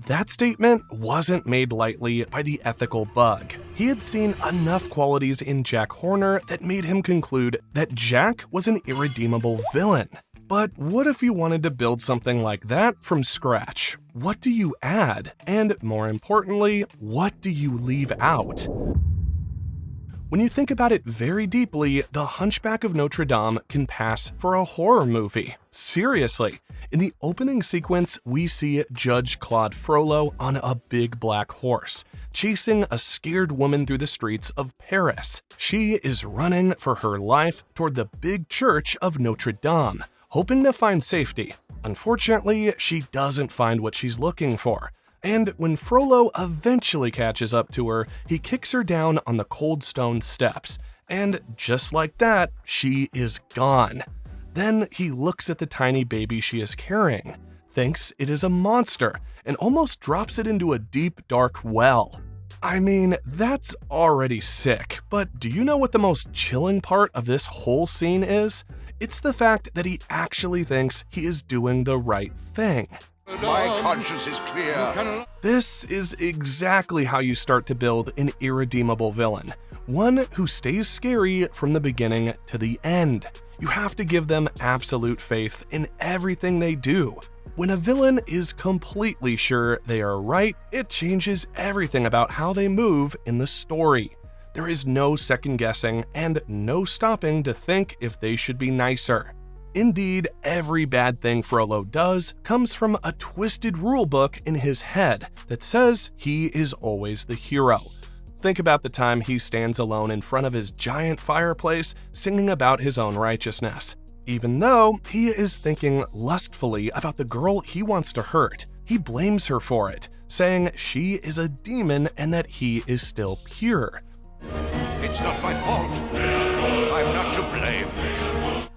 That statement wasn't made lightly by the ethical bug. He had seen enough qualities in Jack Horner that made him conclude that Jack was an irredeemable villain. But what if you wanted to build something like that from scratch? What do you add? And more importantly, what do you leave out? When you think about it very deeply, The Hunchback of Notre Dame can pass for a horror movie. Seriously. In the opening sequence, we see Judge Claude Frollo on a big black horse, chasing a scared woman through the streets of Paris. She is running for her life toward the big church of Notre Dame, hoping to find safety. Unfortunately, she doesn't find what she's looking for. And when Frollo eventually catches up to her, he kicks her down on the cold stone steps. And just like that, she is gone. Then he looks at the tiny baby she is carrying, thinks it is a monster, and almost drops it into a deep, dark well. I mean, that's already sick, but do you know what the most chilling part of this whole scene is? It's the fact that he actually thinks he is doing the right thing. My conscience is clear. This is exactly how you start to build an irredeemable villain. One who stays scary from the beginning to the end. You have to give them absolute faith in everything they do. When a villain is completely sure they are right, it changes everything about how they move in the story. There is no second guessing and no stopping to think if they should be nicer. Indeed, every bad thing Frollo does comes from a twisted rulebook in his head that says he is always the hero. Think about the time he stands alone in front of his giant fireplace singing about his own righteousness. Even though he is thinking lustfully about the girl he wants to hurt, he blames her for it, saying she is a demon and that he is still pure. It's not my fault. I'm not to blame.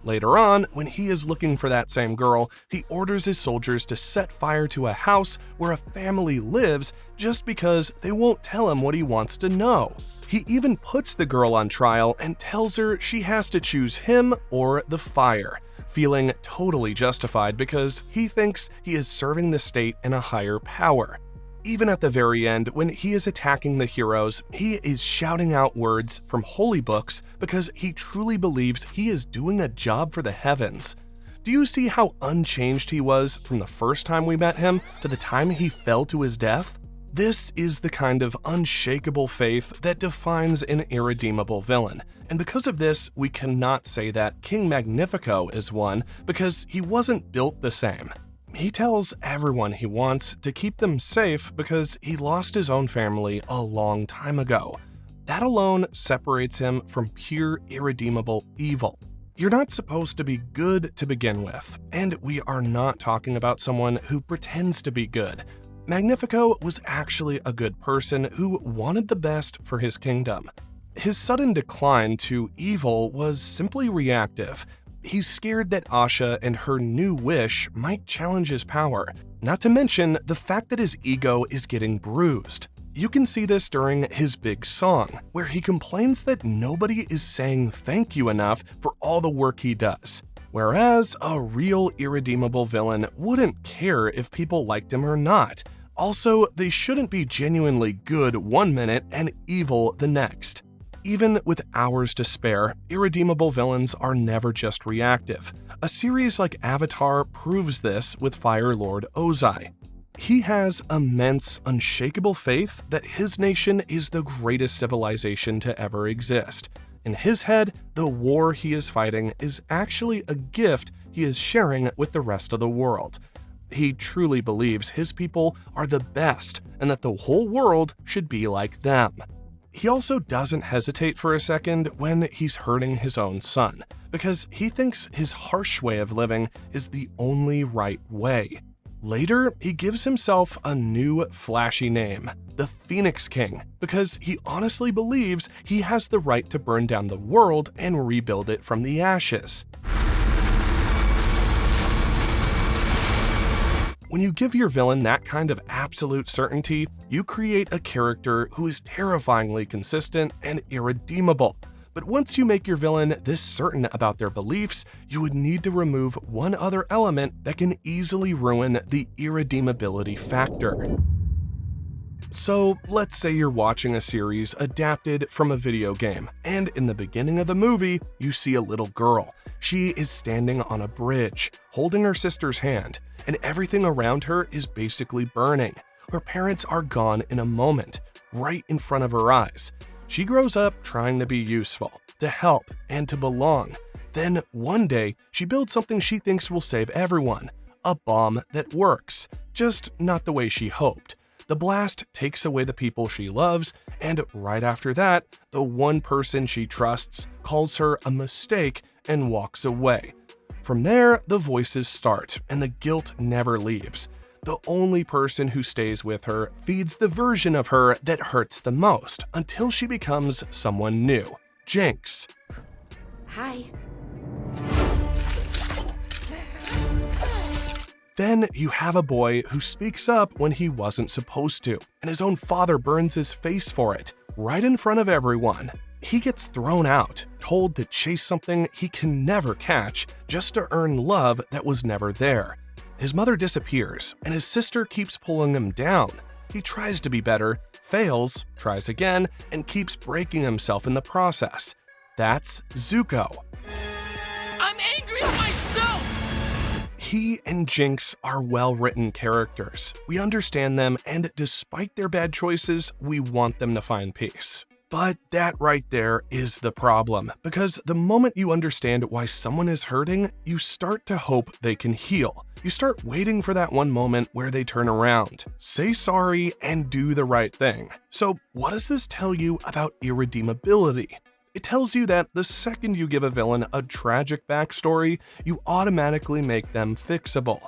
Later on, when he is looking for that same girl, he orders his soldiers to set fire to a house where a family lives just because they won't tell him what he wants to know. He even puts the girl on trial and tells her she has to choose him or the fire, feeling totally justified because he thinks he is serving the state and a higher power. Even at the very end, when he is attacking the heroes, he is shouting out words from holy books because he truly believes he is doing a job for the heavens. Do you see how unchanged he was from the first time we met him to the time he fell to his death? This is the kind of unshakable faith that defines an irredeemable villain, and because of this, we cannot say that King Magnifico is one because he wasn't built the same. He tells everyone he wants to keep them safe because he lost his own family a long time ago. That alone separates him from pure, irredeemable evil. You're not supposed to be good to begin with, and we are not talking about someone who pretends to be good. Magnifico was actually a good person who wanted the best for his kingdom. His sudden decline to evil was simply reactive. He's scared that Asha and her new wish might challenge his power, not to mention the fact that his ego is getting bruised. You can see this during his big song, where he complains that nobody is saying thank you enough for all the work he does. Whereas a real irredeemable villain wouldn't care if people liked him or not. Also, they shouldn't be genuinely good one minute and evil the next. Even with hours to spare, irredeemable villains are never just reactive. A series like Avatar proves this with Fire Lord Ozai. He has immense, unshakable faith that his nation is the greatest civilization to ever exist. In his head, the war he is fighting is actually a gift he is sharing with the rest of the world. He truly believes his people are the best and that the whole world should be like them. He also doesn't hesitate for a second when he's hurting his own son, because he thinks his harsh way of living is the only right way. Later, he gives himself a new, flashy name, the Phoenix King, because he honestly believes he has the right to burn down the world and rebuild it from the ashes. When you give your villain that kind of absolute certainty, you create a character who is terrifyingly consistent and irredeemable. But once you make your villain this certain about their beliefs, you would need to remove one other element that can easily ruin the irredeemability factor. So let's say you're watching a series adapted from a video game, and in the beginning of the movie, you see a little girl. She is standing on a bridge, holding her sister's hand, and everything around her is basically burning. Her parents are gone in a moment, right in front of her eyes. She grows up trying to be useful, to help, and to belong. Then one day, she builds something she thinks will save everyone, a bomb that works, just not the way she hoped. The blast takes away the people she loves, and right after that, the one person she trusts calls her a mistake and walks away. From there, the voices start, and the guilt never leaves. The only person who stays with her feeds the version of her that hurts the most until she becomes someone new. Jinx. Hi. Then you have a boy who speaks up when he wasn't supposed to, and his own father burns his face for it, right in front of everyone. He gets thrown out, told to chase something he can never catch just to earn love that was never there. His mother disappears, and his sister keeps pulling him down. He tries to be better, fails, tries again, and keeps breaking himself in the process. That's Zuko. I'm angry at myself! He and Jinx are well-written characters. We understand them, and despite their bad choices, we want them to find peace. But that right there is the problem, because the moment you understand why someone is hurting, you start to hope they can heal. You start waiting for that one moment where they turn around, say sorry, and do the right thing. So what does this tell you about irredeemability? It tells you that the second you give a villain a tragic backstory, you automatically make them fixable.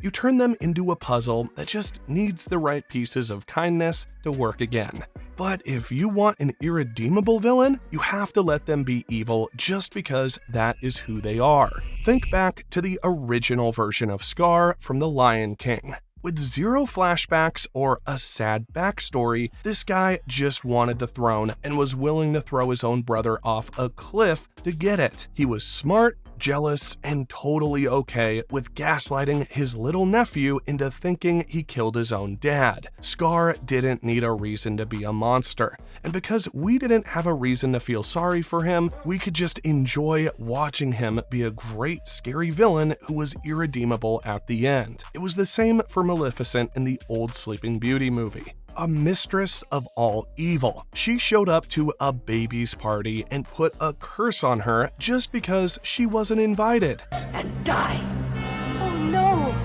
You turn them into a puzzle that just needs the right pieces of kindness to work again. But if you want an irredeemable villain, you have to let them be evil just because that is who they are. Think back to the original version of Scar from The Lion King. With zero flashbacks or a sad backstory, this guy just wanted the throne and was willing to throw his own brother off a cliff to get it. He was smart, jealous, and totally okay with gaslighting his little nephew into thinking he killed his own dad. Scar didn't need a reason to be a monster, and because we didn't have a reason to feel sorry for him, we could just enjoy watching him be a great, scary villain who was irredeemable at the end. It was the same for Maleficent in the old Sleeping Beauty movie. A mistress of all evil. She showed up to a baby's party and put a curse on her just because she wasn't invited. And die. Oh no.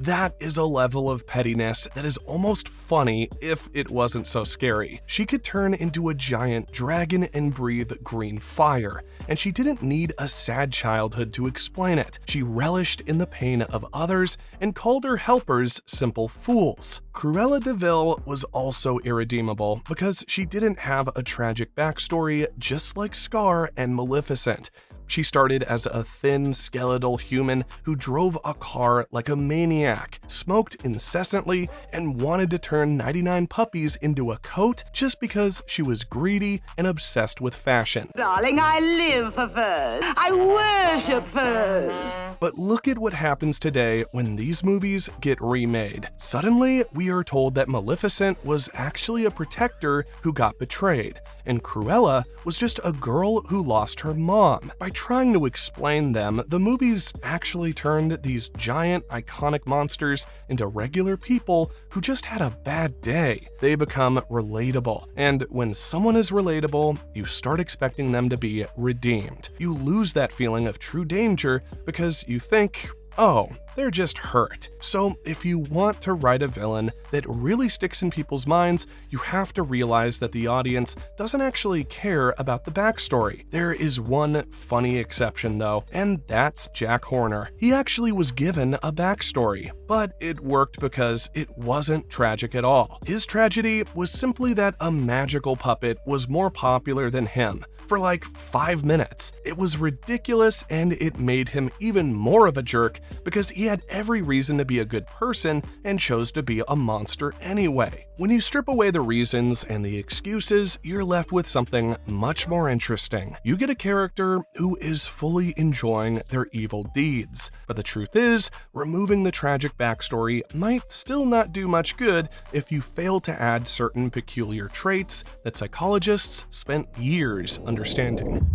That is a level of pettiness that is almost funny if it wasn't so scary. She could turn into a giant dragon and breathe green fire, and she didn't need a sad childhood to explain it. She relished in the pain of others and called her helpers simple fools. Cruella de Vil was also irredeemable because she didn't have a tragic backstory just like Scar and Maleficent. She started as a thin, skeletal human who drove a car like a maniac, smoked incessantly, and wanted to turn 99 puppies into a coat just because she was greedy and obsessed with fashion. Darling, I live for furs. I worship furs. But look at what happens today when these movies get remade. Suddenly, we are told that Maleficent was actually a protector who got betrayed, and Cruella was just a girl who lost her mom. By trying to explain them, the movies actually turned these giant, iconic monsters into regular people who just had a bad day. They become relatable, and when someone is relatable, you start expecting them to be redeemed. You lose that feeling of true danger because you think, oh, they're just hurt. So if you want to write a villain that really sticks in people's minds, you have to realize that the audience doesn't actually care about the backstory. There is one funny exception though, and that's Jack Horner. He actually was given a backstory, but it worked because it wasn't tragic at all. His tragedy was simply that a magical puppet was more popular than him, for like 5 minutes. It was ridiculous, and it made him even more of a jerk because he had every reason to be a good person and chose to be a monster anyway. When you strip away the reasons and the excuses, you're left with something much more interesting. You get a character who is fully enjoying their evil deeds. But the truth is, removing the tragic backstory might still not do much good if you fail to add certain peculiar traits that psychologists spent years understanding.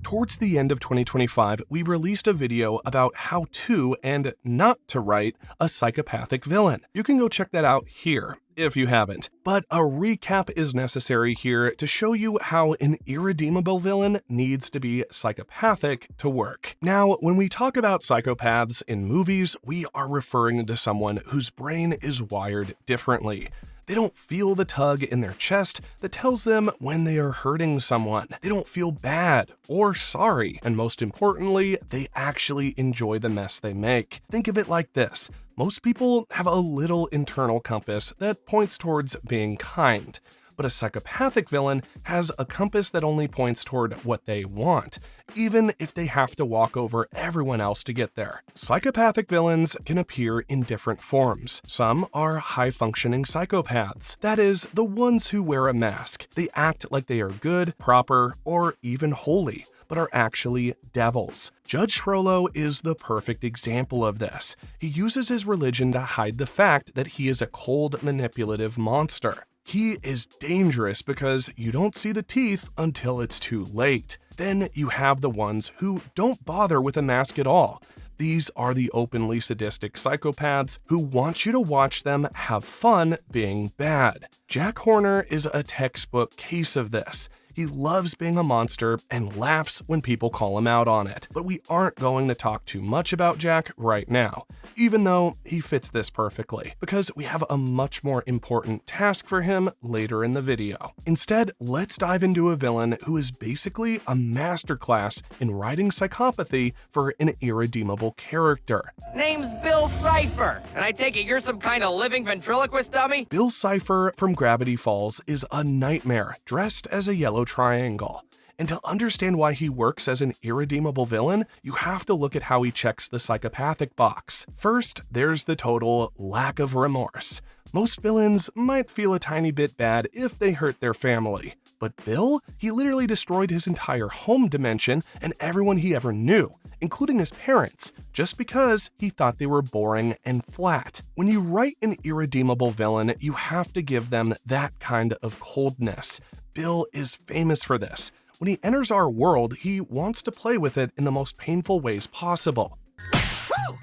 Towards the end of 2025, we released a video about how to and not to write a psychopathic villain. You can go check that out here if you haven't. But a recap is necessary here to show you how an irredeemable villain needs to be psychopathic to work. Now, when we talk about psychopaths in movies, we are referring to someone whose brain is wired differently. They don't feel the tug in their chest that tells them when they are hurting someone. They don't feel bad or sorry. And most importantly, they actually enjoy the mess they make. Think of it like this. Most people have a little internal compass that points towards being kind. But a psychopathic villain has a compass that only points toward what they want, even if they have to walk over everyone else to get there. Psychopathic villains can appear in different forms. Some are high-functioning psychopaths, that is, the ones who wear a mask. They act like they are good, proper, or even holy, but are actually devils. Judge Frollo is the perfect example of this. He uses his religion to hide the fact that he is a cold, manipulative monster. He is dangerous because you don't see the teeth until it's too late. Then you have the ones who don't bother with a mask at all. These are the openly sadistic psychopaths who want you to watch them have fun being bad. Jack Horner is a textbook case of this. He loves being a monster and laughs when people call him out on it. But we aren't going to talk too much about Jack right now, even though he fits this perfectly, because we have a much more important task for him later in the video. Instead, let's dive into a villain who is basically a masterclass in writing psychopathy for an irredeemable character. Name's Bill Cipher, and I take it you're some kind of living ventriloquist dummy? Bill Cipher from Gravity Falls is a nightmare dressed as a yellow triangle. And to understand why he works as an irredeemable villain, you have to look at how he checks the psychopathic box. First, there's the total lack of remorse. Most villains might feel a tiny bit bad if they hurt their family. But Bill, he literally destroyed his entire home dimension and everyone he ever knew, including his parents, just because he thought they were boring and flat. When you write an irredeemable villain, you have to give them that kind of coldness. Bill is famous for this. When he enters our world, he wants to play with it in the most painful ways possible. Woo!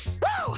Woo!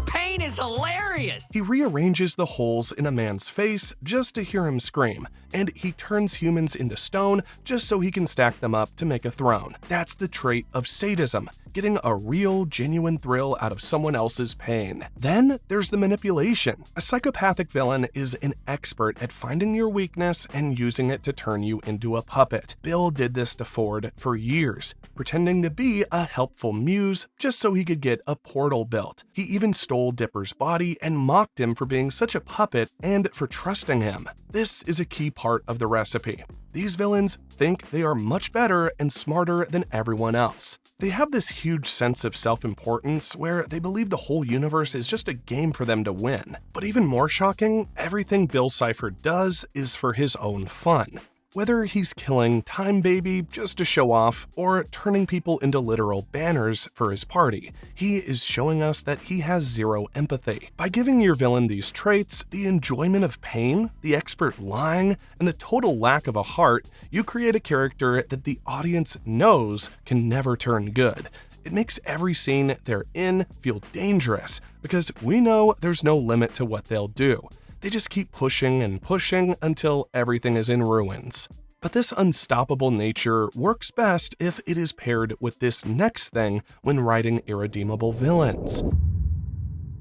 Pain is hilarious! He rearranges the holes in a man's face just to hear him scream, and he turns humans into stone just so he can stack them up to make a throne. That's the trait of sadism, getting a real, genuine thrill out of someone else's pain. Then there's the manipulation. A psychopathic villain is an expert at finding your weakness and using it to turn you into a puppet. Bill did this to Ford for years, pretending to be a helpful muse just so he could get a portal built. He even stole Dipper's body and mocked him for being such a puppet and for trusting him. This is a key part of the recipe. These villains think they are much better and smarter than everyone else. They have this huge sense of self-importance where they believe the whole universe is just a game for them to win. But even more shocking, everything Bill Cipher does is for his own fun. Whether he's killing Time Baby just to show off or turning people into literal banners for his party, he is showing us that he has zero empathy. By giving your villain these traits, the enjoyment of pain, the expert lying, and the total lack of a heart, you create a character that the audience knows can never turn good. It makes every scene they're in feel dangerous because we know there's no limit to what they'll do. They just keep pushing and pushing until everything is in ruins. But this unstoppable nature works best if it is paired with this next thing when writing irredeemable villains.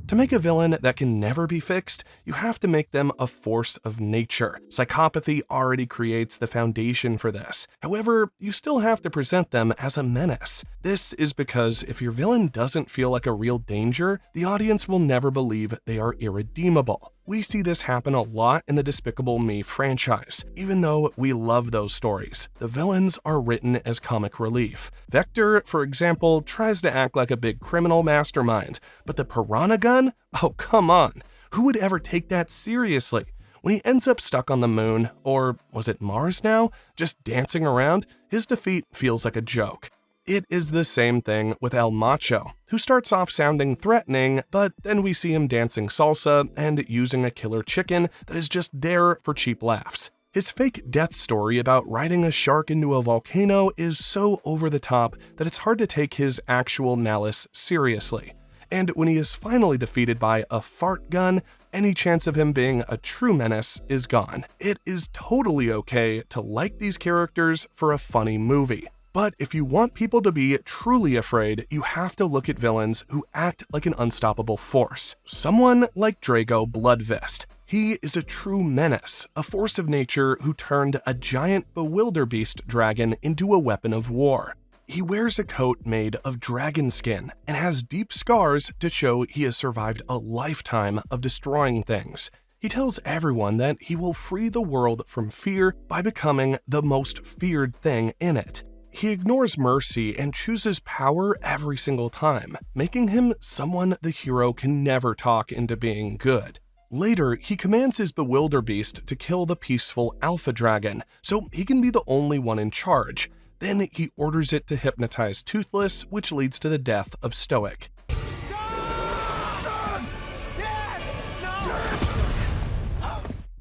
To make a villain that can never be fixed, you have to make them a force of nature. Psychopathy already creates the foundation for this. However, you still have to present them as a menace. This is because if your villain doesn't feel like a real danger, the audience will never believe they are irredeemable. We see this happen a lot in the Despicable Me franchise. Even though we love those stories, the villains are written as comic relief. Vector, for example, tries to act like a big criminal mastermind, but the Piranha Gun? Oh, come on. Who would ever take that seriously? When he ends up stuck on the moon, or was it Mars now, just dancing around, his defeat feels like a joke. It is the same thing with El Macho, who starts off sounding threatening, but then we see him dancing salsa and using a killer chicken that is just there for cheap laughs. His fake death story about riding a shark into a volcano is so over the top that it's hard to take his actual malice seriously. And when he is finally defeated by a fart gun, any chance of him being a true menace is gone. It is totally okay to like these characters for a funny movie. But if you want people to be truly afraid, you have to look at villains who act like an unstoppable force. Someone like Drago Bloodfist. He is a true menace, a force of nature who turned a giant bewilderbeast dragon into a weapon of war. He wears a coat made of dragon skin and has deep scars to show he has survived a lifetime of destroying things. He tells everyone that he will free the world from fear by becoming the most feared thing in it. He ignores mercy and chooses power every single time, making him someone the hero can never talk into being good. Later, he commands his bewilderbeast to kill the peaceful Alpha Dragon, so he can be the only one in charge. Then he orders it to hypnotize Toothless, which leads to the death of Stoic.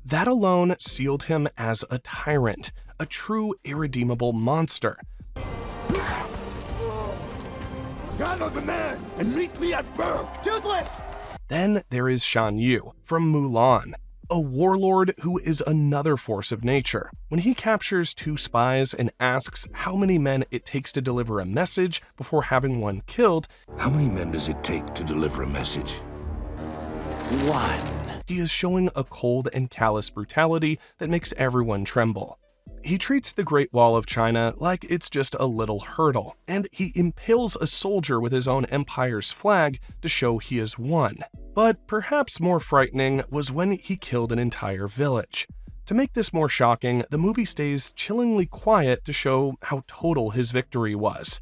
That alone sealed him as a tyrant, a true irredeemable monster. Gather the men and meet me at birth! Toothless! Then there is Shan Yu from Mulan, a warlord who is another force of nature. When he captures 2 spies and asks how many men it takes to deliver a message before having one killed, How many men does it take to deliver a message? 1. he is showing a cold and callous brutality that makes everyone tremble. He treats the Great Wall of China like it's just a little hurdle, and he impales a soldier with his own empire's flag to show he has won. But perhaps more frightening was when he killed an entire village. To make this more shocking, the movie stays chillingly quiet to show how total his victory was.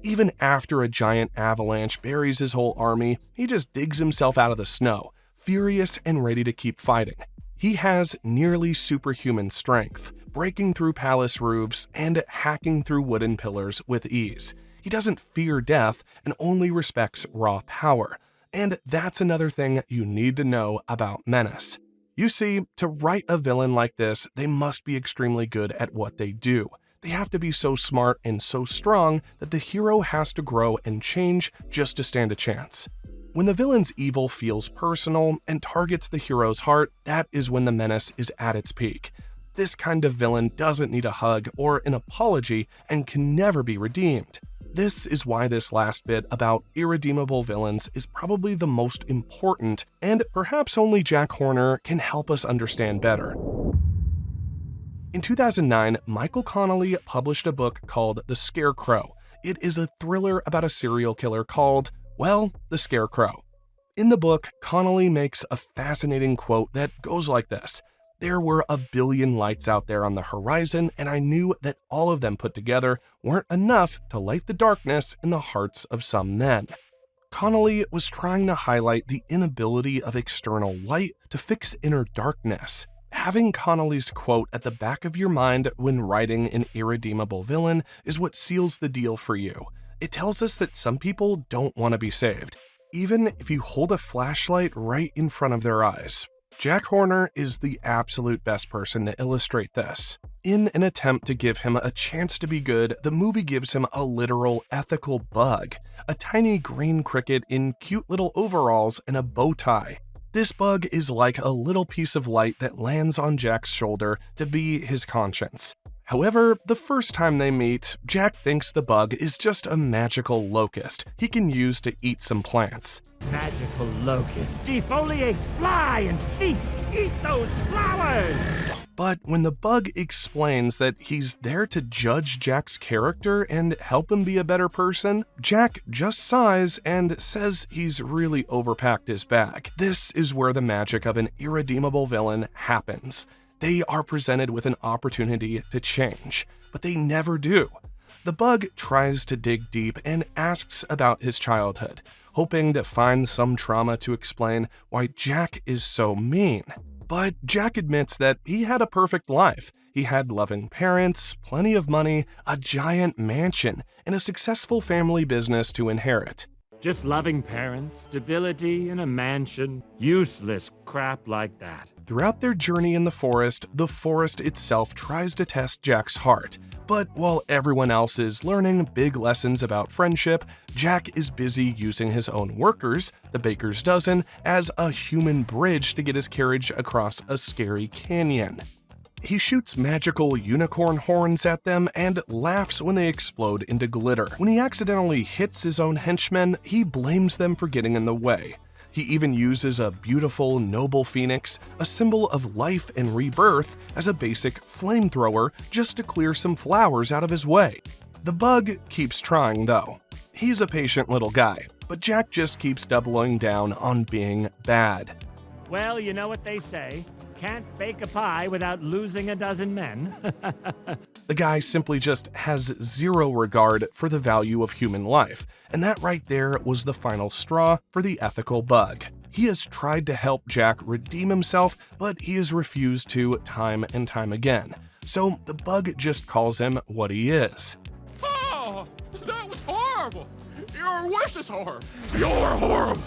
Even after a giant avalanche buries his whole army, he just digs himself out of the snow, furious and ready to keep fighting. He has nearly superhuman strength, breaking through palace roofs and hacking through wooden pillars with ease. He doesn't fear death and only respects raw power. And that's another thing you need to know about Menace. You see, to write a villain like this, they must be extremely good at what they do. They have to be so smart and so strong that the hero has to grow and change just to stand a chance. When the villain's evil feels personal and targets the hero's heart, that is when the menace is at its peak. This kind of villain doesn't need a hug or an apology and can never be redeemed. This is why this last bit about irredeemable villains is probably the most important, and perhaps only Jack Horner can help us understand better. In 2009, Michael Connelly published a book called The Scarecrow. It is a thriller about a serial killer called, well, the Scarecrow. In the book, Connelly makes a fascinating quote that goes like this: "There were a billion lights out there on the horizon, and I knew that all of them put together weren't enough to light the darkness in the hearts of some men." Connelly was trying to highlight the inability of external light to fix inner darkness. Having Connelly's quote at the back of your mind when writing an irredeemable villain is what seals the deal for you. It tells us that some people don't want to be saved, even if you hold a flashlight right in front of their eyes. Jack Horner is the absolute best person to illustrate this. In an attempt to give him a chance to be good, the movie gives him a literal ethical bug, a tiny green cricket in cute little overalls and a bow tie. This bug is like a little piece of light that lands on Jack's shoulder to be his conscience. However, the first time they meet, Jack thinks the bug is just a magical locust he can use to eat some plants. Magical locust, defoliate, fly, and feast! Eat those flowers! But when the bug explains that he's there to judge Jack's character and help him be a better person, Jack just sighs and says he's really overpacked his bag. This is where the magic of an irredeemable villain happens. They are presented with an opportunity to change, but they never do. The bug tries to dig deep and asks about his childhood, hoping to find some trauma to explain why Jack is so mean. But Jack admits that he had a perfect life. He had loving parents, plenty of money, a giant mansion, and a successful family business to inherit. Just loving parents, stability, and a mansion. Useless crap like that. Throughout their journey in the forest itself tries to test Jack's heart. But while everyone else is learning big lessons about friendship, Jack is busy using his own workers, the baker's dozen, as a human bridge to get his carriage across a scary canyon. He shoots magical unicorn horns at them and laughs when they explode into glitter. When he accidentally hits his own henchmen, he blames them for getting in the way. He even uses a beautiful, noble phoenix, a symbol of life and rebirth, as a basic flamethrower just to clear some flowers out of his way. The bug keeps trying, though. He's a patient little guy, but Jack just keeps doubling down on being bad. Well, you know what they say. Can't bake a pie without losing a dozen men. The guy simply just has zero regard for the value of human life, and that right there was the final straw for the ethical bug. He has tried to help Jack redeem himself, but he has refused to time and time again. So the bug just calls him what he is. Oh, that was horrible. Your wish is horrible. You're horrible.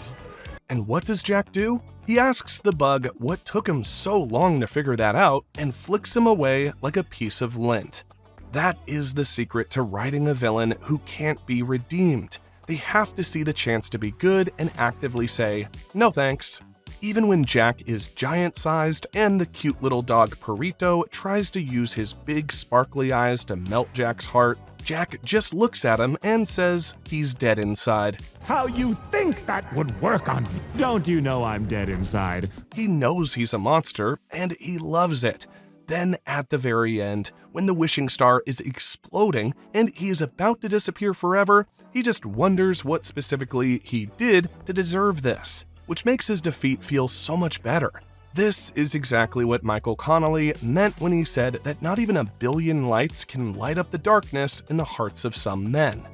And what does Jack do? He asks the bug what took him so long to figure that out and flicks him away like a piece of lint. That is the secret to writing a villain who can't be redeemed. They have to see the chance to be good and actively say, no thanks. Even when Jack is giant-sized and the cute little dog Perito tries to use his big sparkly eyes to melt Jack's heart, Jack just looks at him and says he's dead inside. How you think that would work on me? Don't you know I'm dead inside? He knows he's a monster, and he loves it. Then, at the very end, when the wishing star is exploding and he is about to disappear forever, he just wonders what specifically he did to deserve this, which makes his defeat feel so much better. This is exactly what Michael Connelly meant when he said that not even a billion lights can light up the darkness in the hearts of some men.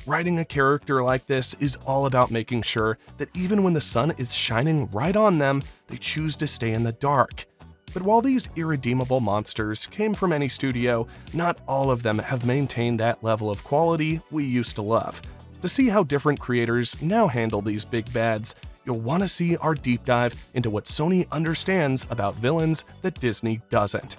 Writing a character like this is all about making sure that even when the sun is shining right on them, they choose to stay in the dark. But while these irredeemable monsters came from any studio, not all of them have maintained that level of quality we used to love. To see how different creators now handle these big bads, you'll want to see our deep dive into what Sony understands about villains that Disney doesn't.